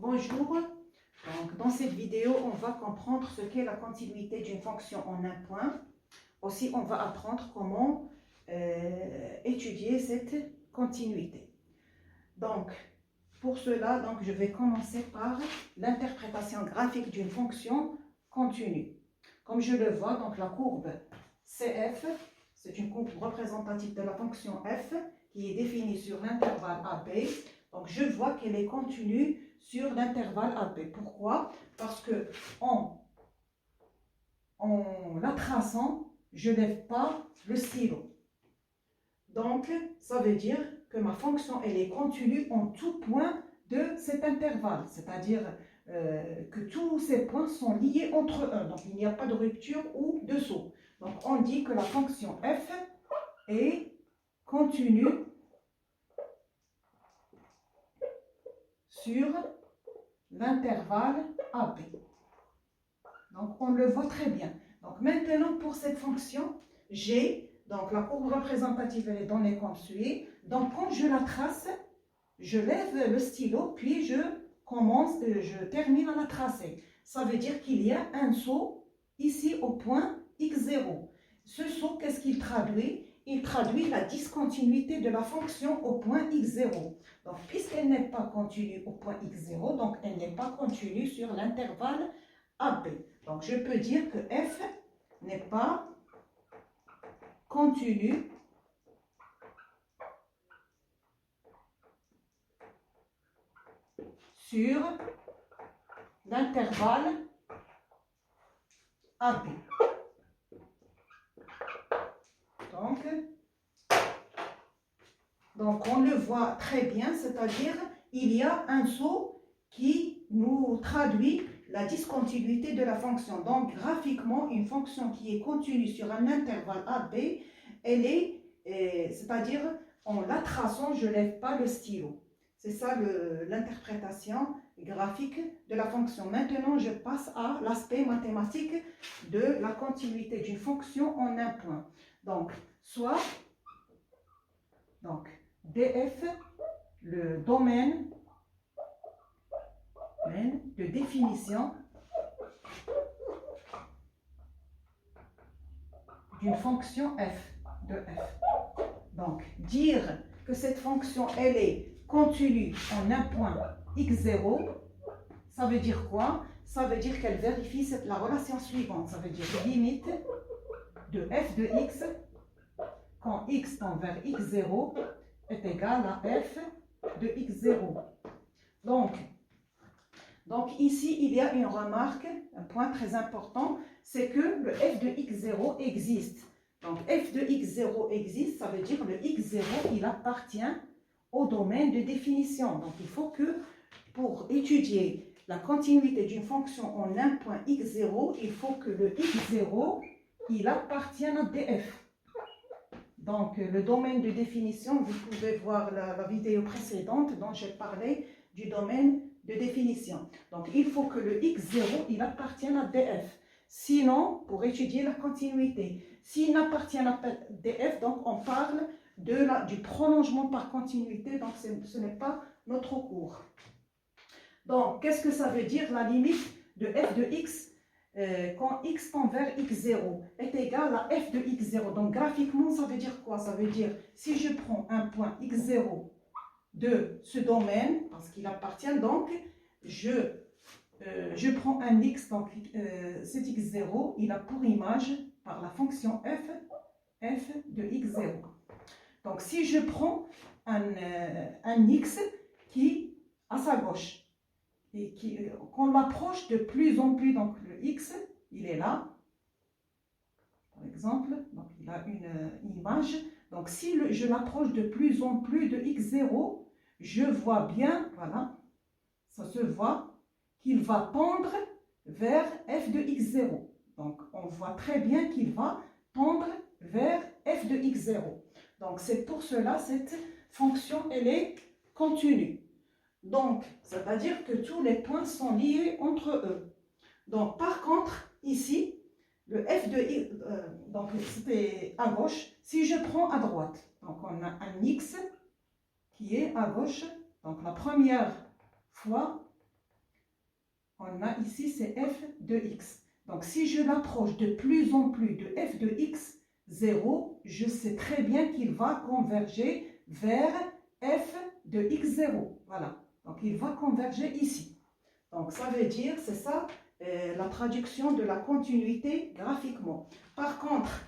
Bonjour. Donc, dans cette vidéo, on va comprendre ce qu'est la continuité d'une fonction en un point. Aussi, on va apprendre comment étudier cette continuité. Donc, pour cela, je vais commencer par l'interprétation graphique d'une fonction continue. Comme je le vois, donc la courbe CF, c'est une courbe représentative de la fonction f qui est définie sur l'intervalle AB. Donc, je vois qu'elle est continue sur l'intervalle AB. Pourquoi? Parce que en la traçant, je ne lève pas le stylo. Donc, ça veut dire que ma fonction, elle est continue en tout point de cet intervalle. C'est-à-dire que tous ces points sont liés entre eux. Donc, il n'y a pas de rupture ou de saut. Donc, on dit que la fonction f est continue sur l'intervalle AB. Donc, on le voit très bien. Donc, maintenant, pour cette fonction, j'ai, donc la courbe représentative, elle est donnée comme suit. Donc, quand je la trace, je lève le stylo, puis je termine à la tracer. Ça veut dire qu'il y a un saut ici au point x0. Ce saut, qu'est-ce qu'il traduit? Il traduit la discontinuité de la fonction au point x0. Donc, puisqu'elle n'est pas continue au point x0, donc elle n'est pas continue sur l'intervalle AB. Donc, je peux dire que f n'est pas continue sur l'intervalle AB. Donc, on le voit très bien, c'est-à-dire il y a un saut qui nous traduit la discontinuité de la fonction. Donc, graphiquement, une fonction qui est continue sur un intervalle AB, elle est, c'est-à-dire en la traçant, je ne lève pas le stylo. C'est ça l'interprétation graphique de la fonction. Maintenant, je passe à l'aspect mathématique de la continuité d'une fonction en un point. Donc, soit df, le domaine de définition d'une fonction f de f. Donc, dire que cette fonction, elle est continue en un point x0, ça veut dire quoi? Ça veut dire qu'elle vérifie la relation suivante. Ça veut dire limite de f de x quand x tend vers x0 est égal à f de x0. Donc ici, il y a une remarque, un point très important, c'est que le f de x0 existe. Donc f de x0 existe, ça veut dire le x0, il appartient au domaine de définition. Donc il faut que, pour étudier la continuité d'une fonction en un point x0, il faut que le x0, il appartienne à df. Donc le domaine de définition, vous pouvez voir la vidéo précédente dont j'ai parlé du domaine de définition. Donc, il faut que le x0, il appartienne à df. Sinon, pour étudier la continuité, s'il n'appartient à df, donc on parle du prolongement par continuité, donc ce n'est pas notre cours. Donc, qu'est-ce que ça veut dire la limite de f de x quand x tend vers x0 est égal à f de x0? Donc, graphiquement, ça veut dire quoi? Ça veut dire, si je prends un point x0 de ce domaine, parce qu'il appartient, donc je prends un x, donc cet x0, il a pour image par la fonction f de x0. Donc si je prends un x qui à sa gauche, et qu'on l'approche de plus en plus, donc le x, il est là, par exemple, donc il a une image. Donc, si je l'approche de plus en plus de x0, je vois bien, voilà, ça se voit, qu'il va tendre vers f de x0. Donc, on voit très bien qu'il va tendre vers f de x0. Donc, c'est pour cela, cette fonction, elle est continue. Donc, c'est-à-dire que tous les points sont liés entre eux. Donc, par contre, ici, le f de x, donc c'était à gauche. Si je prends à droite, donc on a un x qui est à gauche. Donc la première fois on a ici, c'est f de x. Donc, si je l'approche de plus en plus de f de x0, je sais très bien qu'il va converger vers f de x0. Voilà. Donc, il va converger ici. Donc, ça veut dire, c'est ça, la traduction de la continuité graphiquement. Par contre,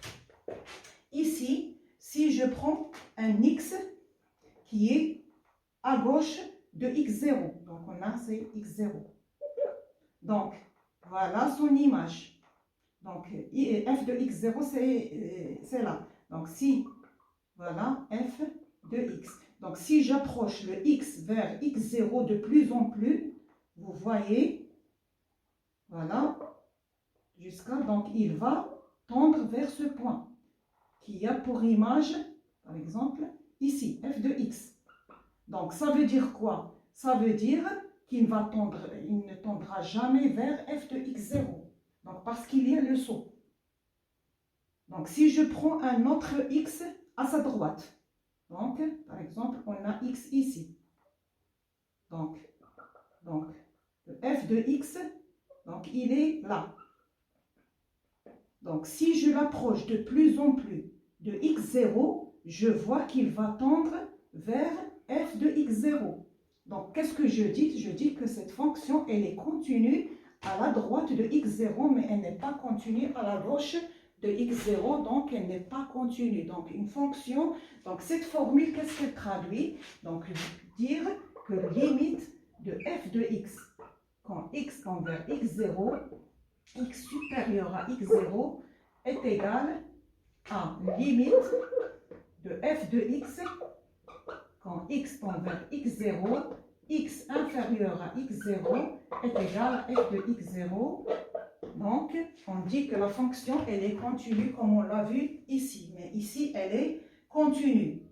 ici, si je prends un x qui est à gauche de x0, donc on a c'est x0. Donc, voilà son image. Donc, f de x0, c'est là. Donc, si, voilà, f de x. Donc, si j'approche le x vers x0 de plus en plus, vous voyez, voilà, jusqu'à, donc, il va tendre vers ce point qui a pour image, par exemple, ici, f de x. Donc, ça veut dire quoi? Ça veut dire qu'il ne tendra jamais vers f de x0. Donc, parce qu'il y a le saut. Donc, si je prends un autre x à sa droite, donc, par exemple, on a x ici. Donc le f de x, donc, il est là. Donc, si je l'approche de plus en plus de x0, je vois qu'il va tendre vers f de x0. Donc, qu'est-ce que je dis? Je dis que cette fonction, elle est continue à la droite de x0, mais elle n'est pas continue à la gauche de x0, donc elle n'est pas continue. Donc, une fonction, donc cette formule, qu'est-ce qu'elle traduit? Donc, dire que limite de f de x, quand x tend vers x0, x supérieur à x0 est égal à limite de f de x quand x tend vers x0, x inférieur à x0 est égal à f de x0. Donc, on dit que la fonction, elle est continue comme on l'a vu ici. Mais ici, elle est continue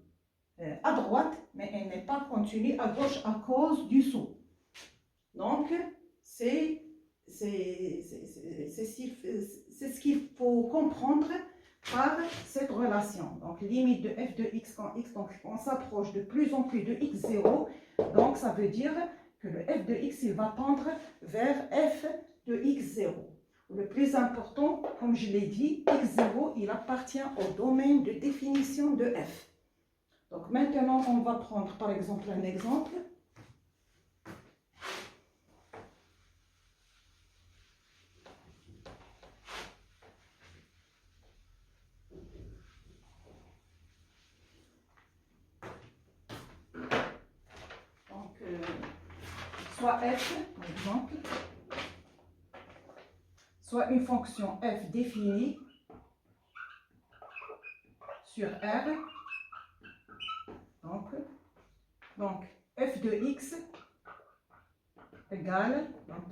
à droite, mais elle n'est pas continue à gauche à cause du saut. Donc, c'est ce qu'il faut comprendre par cette relation. Donc, limite de f de x quand donc on s'approche de plus en plus de x0. Donc, ça veut dire que le f de x, il va tendre vers f de x0. Le plus important, comme je l'ai dit, x0, il appartient au domaine de définition de f. Donc, maintenant, on va prendre par exemple un exemple. Soit f, par exemple, soit une fonction f définie sur R. Donc f de x égale, donc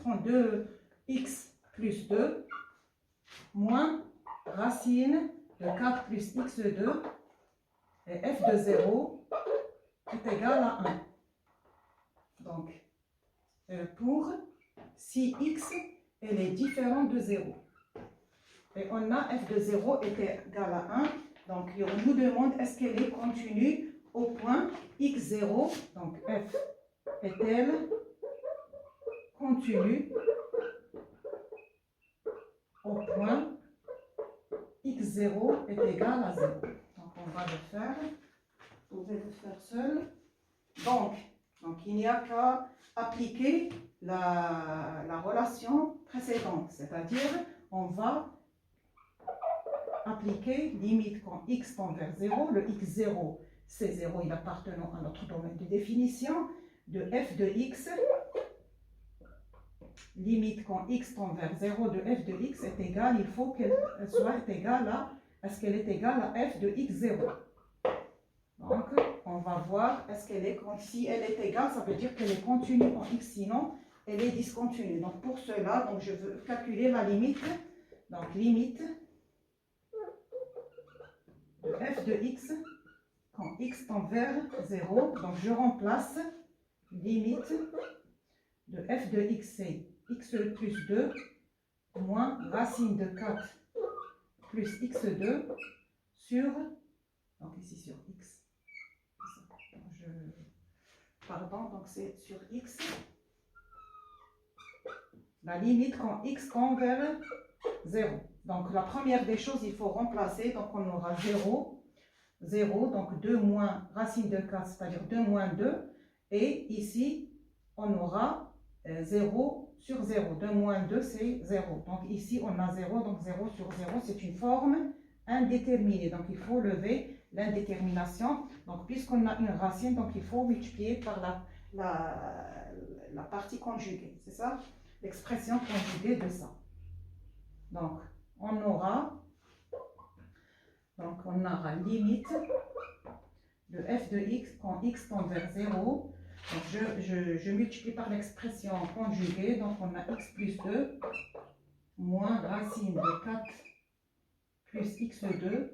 prend 2x plus 2 moins racine de 4 plus x2 et f de 0 est égal à 1. Donc, pour si x elle est différente de 0. Et on a f de 0 est égal à 1. Donc, on nous demande est-ce qu'elle est continue au point x0. Donc, f est-elle continue au point x0 est égal à 0. Donc, on va le faire. Vous pouvez le faire seul. Donc il n'y a qu'à appliquer la relation précédente, c'est-à-dire on va appliquer limite quand x tend vers 0, le x0 c'est 0, il appartenant à notre domaine de définition, de f de x, limite quand x tend vers 0 de f de x est égale, il faut qu'elle soit égale à, est-ce qu'elle est égale à f de x0. Donc, on va voir, est-ce qu'elle est, si elle est égale, ça veut dire qu'elle est continue en x, sinon elle est discontinue. Donc, pour cela, donc, je veux calculer la limite. Donc, limite de f de x quand x tend vers 0. Donc, je remplace limite de f de x, c'est x plus 2 moins racine de 4 plus x2 sur, donc ici sur x. Pardon, donc c'est sur x La limite quand x tend vers 0. Donc, la première des choses, il faut remplacer. Donc, on aura 0, 0, donc 2 moins racine de 4, c'est-à-dire 2 moins 2. Et ici, on aura 0 sur 0. 2 moins 2, c'est 0. Donc, ici, on a 0, donc 0 sur 0, c'est une forme indéterminée. Donc, il faut lever l'indétermination. Donc, puisqu'on a une racine, donc il faut multiplier par la partie conjuguée. C'est ça? L'expression conjuguée de ça. Donc, on aura limite de f de x quand x tend vers 0. Donc, je multiplie par l'expression conjuguée. Donc, on a x plus 2 moins racine de 4 plus x2.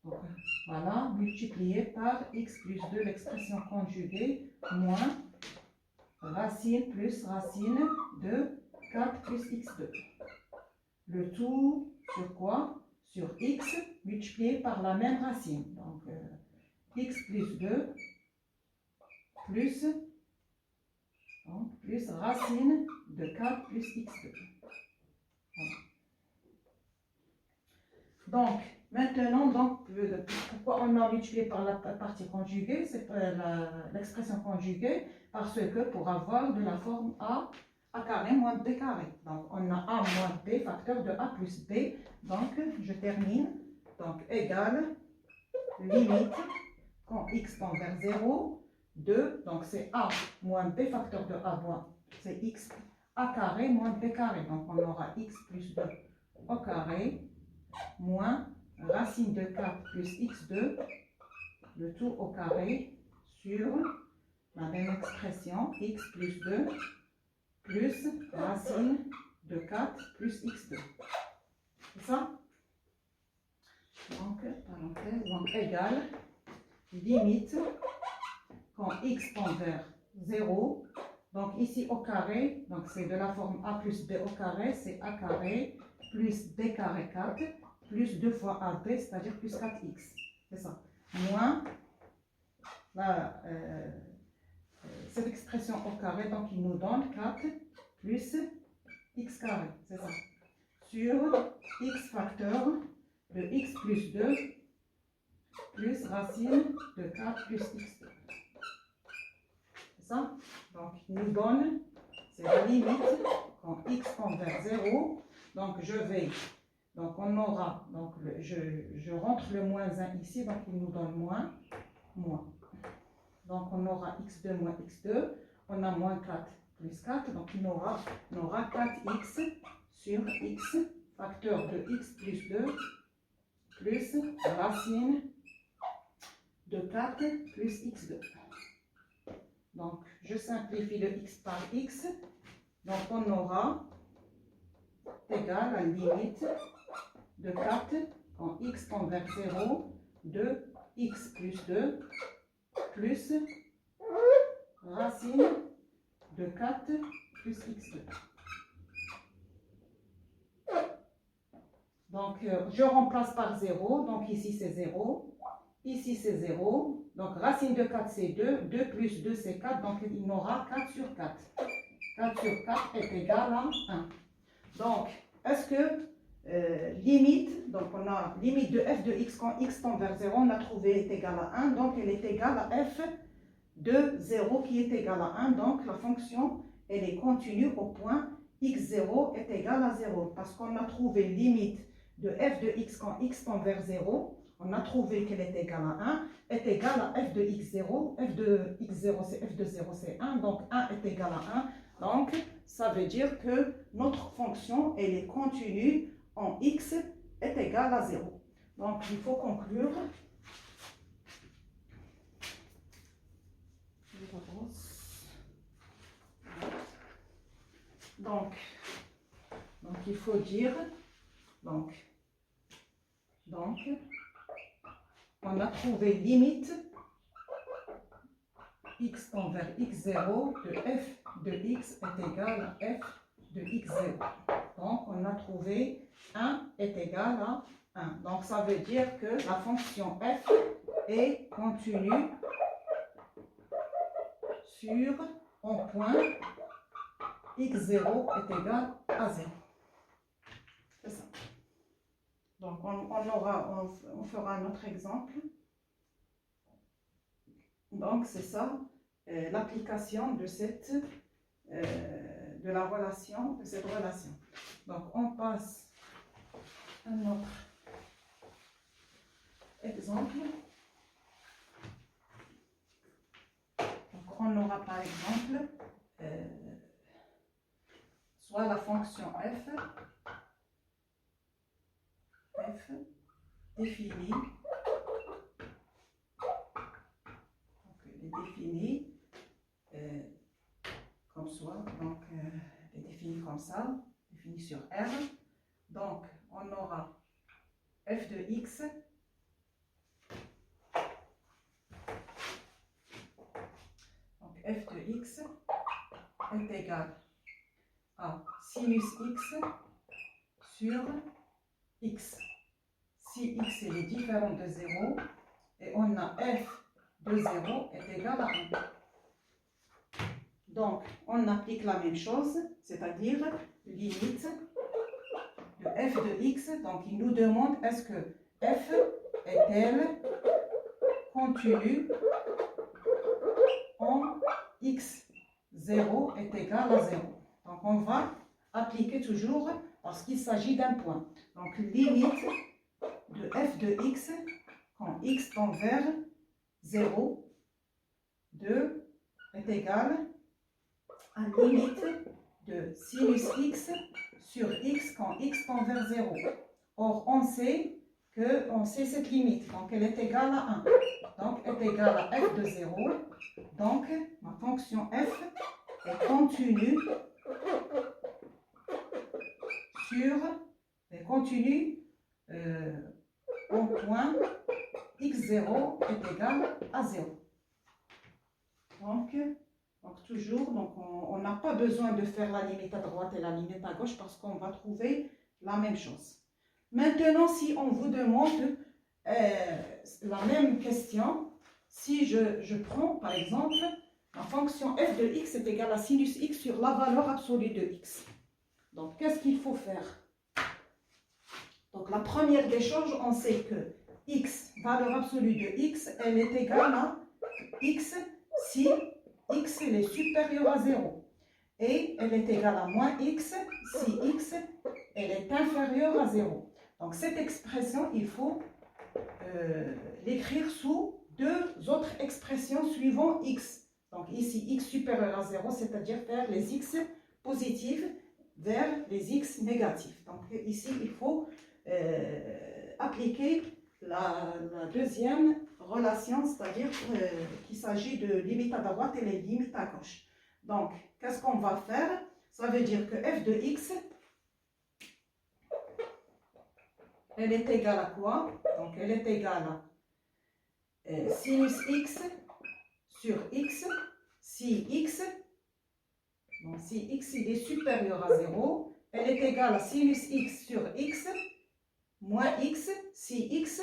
Donc, voilà, multiplié par x plus 2, l'expression conjuguée, moins racine plus racine de 4 plus x2. Le tout sur quoi? Sur x multiplié par la même racine. Donc, x plus 2 plus racine de 4 plus x2. Voilà. Donc, maintenant, pourquoi on a multiplié par la partie conjuguée? C'est l'expression conjuguée, parce que pour avoir de la forme a carré moins b carré. Donc, on a a moins b, facteur de a plus b. Donc, je termine. Donc, égale limite, quand x tend vers 0, 2. Donc, c'est a moins b, facteur de a moins, c'est x a carré moins b carré. Donc, on aura x plus 2 au carré moins racine de 4 plus x2, le tout au carré, sur la même expression, x plus 2 plus racine de 4 plus x2. C'est ça? Donc, parenthèse, donc égal, limite, quand x tend vers 0, donc ici au carré, donc c'est de la forme a plus b au carré, c'est a carré plus b carré 4, plus 2 fois AB, c'est-à-dire plus 4x. C'est ça. Moins cette expression au carré, donc il nous donne 4 plus x carré. C'est ça. Sur x facteur de x plus 2 plus racine de 4 plus x2. C'est ça. Donc il nous donne, c'est la limite quand x tend vers 0. Donc je vais. Donc, on aura, donc je rentre le moins 1 ici, donc il nous donne moins. Donc, on aura x2 moins x2, on a moins 4 plus 4, donc on aura 4x sur x, facteur de x plus 2, plus racine de 4 plus x2. Donc, je simplifie le x par x, donc on aura égal à limite de 4 quand x tend vers 0, de x plus 2 plus racine de 4 plus x2. Donc, je remplace par 0, donc ici c'est 0, ici c'est 0, donc racine de 4 c'est 2, 2 plus 2 c'est 4, donc il y aura 4 sur 4. 4 sur 4 est égal à 1. Donc, est-ce que limite, donc on a limite de f de x quand x tend vers 0, on a trouvé est égal à 1, donc elle est égale à f de 0 qui est égal à 1, donc la fonction elle est continue au point x0 est égal à 0, parce qu'on a trouvé limite de f de x quand x tend vers 0, on a trouvé qu'elle est égale à 1, est égale à f de x0, f de x0 c'est f de 0 c'est 1, donc 1 est égal à 1, donc ça veut dire que notre fonction elle est continue en x est égal à 0. Donc, il faut conclure. Donc il faut dire, donc, on a trouvé limite x tend vers x0 de f de x est égal à f de x0. Donc, on a trouvé 1 est égal à 1. Donc, ça veut dire que la fonction f est continue sur un point x0 est égal à 0. C'est ça. Donc, on fera un autre exemple. Donc, c'est ça, l'application de cette relation. Donc, on passe à un autre exemple. Donc, on aura par exemple soit la fonction f définie, donc elle est définie comme soit, donc elle est définie comme ça, définie sur R. Donc on aura f de x donc f de x est égal à sinus x sur x. Si x est différent de 0, et on a f de 0 est égal à 1. Donc, on applique la même chose, c'est-à-dire limite de f de x. Donc, il nous demande est-ce que f est-elle contenue en x0 est égal à 0. Donc, on va appliquer toujours parce qu'il s'agit d'un point. Donc, limite de f de x quand x tend vers 0, 2 est égal à limite de sinus x sur x quand x tend vers 0. Or, on sait cette limite, donc elle est égale à 1. Donc, elle est égale à f de 0. Donc, ma fonction f est contenue au point x0 est égal à 0. Donc toujours, on n'a pas besoin de faire la limite à droite et la limite à gauche parce qu'on va trouver la même chose. Maintenant, si on vous demande la même question, si je prends par exemple la fonction f de x est égale à sinus x sur la valeur absolue de x. Donc, qu'est-ce qu'il faut faire? Donc, la première des choses, on sait que x, valeur absolue de x, elle est égale à x si x est supérieur à 0. Et elle est égale à moins x si x elle est inférieure à 0. Donc, cette expression, il faut l'écrire sous deux autres expressions suivant x. Donc, ici, x supérieur à 0, c'est-à-dire faire les x positifs vers les x négatifs. Donc, ici, il faut appliquer la deuxième relation, c'est-à-dire qu'il s'agit de limite à droite et les limites à gauche. Donc, qu'est-ce qu'on va faire? Ça veut dire que f de x, elle est égale à quoi? Donc, elle est égale à sinus x sur x, si x, donc si x il est supérieur à 0, elle est égale à sinus x sur x, moins x, si x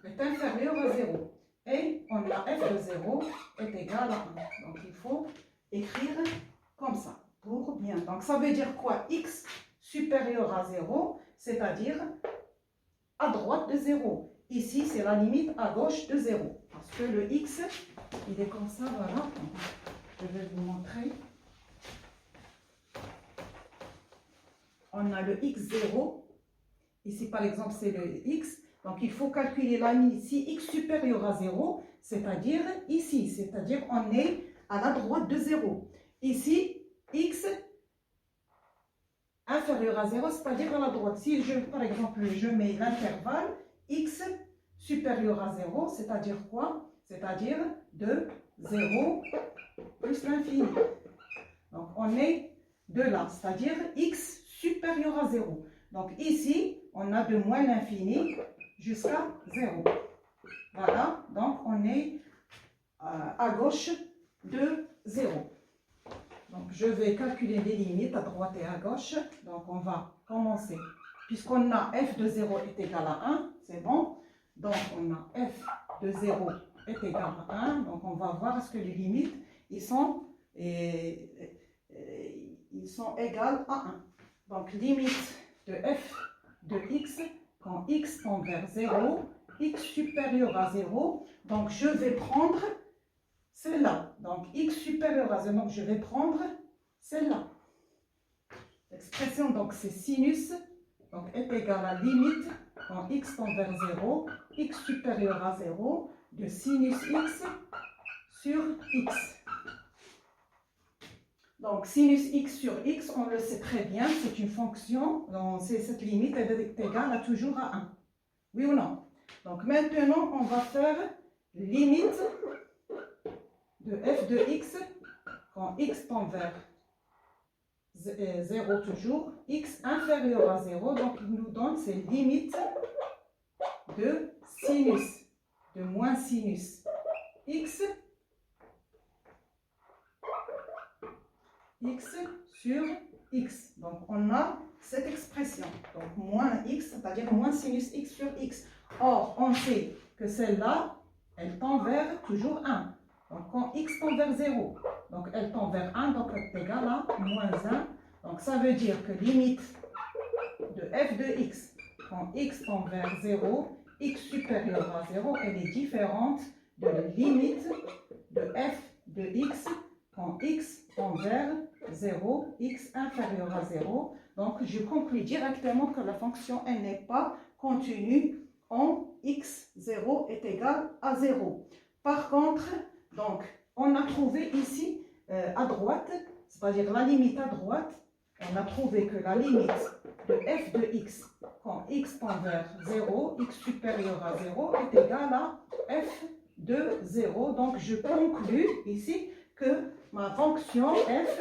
est inférieur à 0. Et on a f de 0 est égal à 1. Donc, il faut écrire comme ça, pour bien. Donc, ça veut dire quoi? X supérieur à 0, c'est-à-dire à droite de 0. Ici, c'est la limite à gauche de 0. Parce que le x, il est comme ça, voilà. Je vais vous montrer. On a le x0. Ici, par exemple, c'est le x. Donc, il faut calculer la limite. Si x supérieur à 0, c'est-à-dire ici, c'est-à-dire on est à la droite de 0. Ici, x inférieur à 0, c'est-à-dire à la droite. Si, par exemple, je mets l'intervalle x supérieur à 0, c'est-à-dire quoi? C'est-à-dire de 0 plus l'infini. Donc, on est de là, c'est-à-dire x supérieur à 0. Donc, ici, on a de moins l'infini jusqu'à 0. Voilà, donc on est à gauche de 0. Donc, je vais calculer les limites à droite et à gauche. Donc, on va commencer. Puisqu'on a f de 0 est égal à 1, c'est bon. Donc, on a f de 0 est égal à 1. Donc, on va voir est-ce que les limites, ils sont ils sont égaux à 1. Donc, limite de f de x quand x tend vers 0, x supérieur à 0. Donc, je vais prendre celle-là. Donc, x supérieur à 0, donc je vais prendre celle-là. L'expression, donc, c'est sinus, donc, est égal à limite quand x tend vers 0, x supérieur à 0, de sinus x sur x. Donc, sinus x sur x, on le sait très bien, c'est une fonction, donc cette limite elle est égale à toujours à 1. Oui ou non? Donc, maintenant, on va faire limite de f de x quand x tend vers 0 toujours, x inférieur à 0, donc il nous donne ces limites de sinus, de moins sinus x sur x. Donc, on a cette expression. Donc, moins x, c'est-à-dire moins sinus x sur x. Or, on sait que celle-là, elle tend vers toujours 1. Donc, quand x tend vers 0, donc elle tend vers 1, donc elle est égale à moins 1. Donc, ça veut dire que limite de f de x, quand x tend vers 0, x supérieur à 0, elle est différente de la limite de f de x quand x tend vers 0, x inférieur à 0. Donc, je conclus directement que la fonction elle n'est pas continue en x0 est égal à 0. Par contre, donc, on a trouvé ici à droite, c'est-à-dire la limite à droite, on a trouvé que la limite de f de x quand x tend vers 0, x supérieur à 0 est égale à f de 0. Donc, je conclus ici que ma fonction f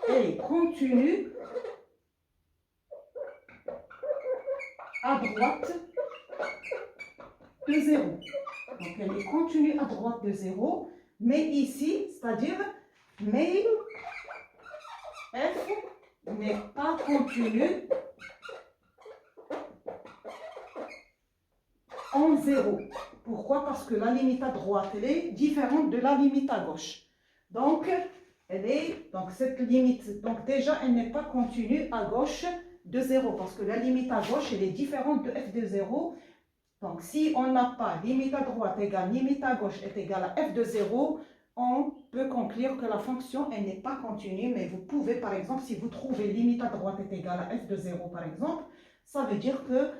est continue à droite de 0. Donc, elle est continue à droite de 0, mais ici, c'est-à-dire, mais f n'est pas continue en 0. Pourquoi? Parce que la limite à droite, elle est différente de la limite à gauche. Donc, cette limite, donc déjà, elle n'est pas continue à gauche de 0, parce que la limite à gauche, elle est différente de f de 0. Donc, si on n'a pas limite à droite égale limite à gauche est égale à f de 0, on peut conclure que la fonction, elle n'est pas continue, mais vous pouvez, par exemple, si vous trouvez limite à droite est égale à f de 0, par exemple, ça veut dire que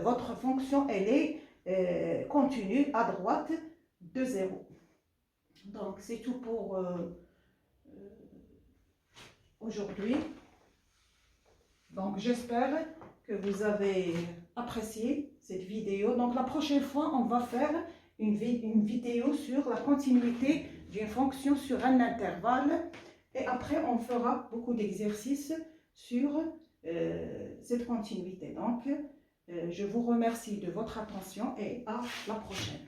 votre fonction, elle est continue à droite de 0. Donc, c'est tout pour aujourd'hui. Donc, j'espère que vous avez apprécié cette vidéo. Donc, la prochaine fois, on va faire une vidéo sur la continuité d'une fonction sur un intervalle. Et après, on fera beaucoup d'exercices sur cette continuité. Donc, je vous remercie de votre attention et à la prochaine.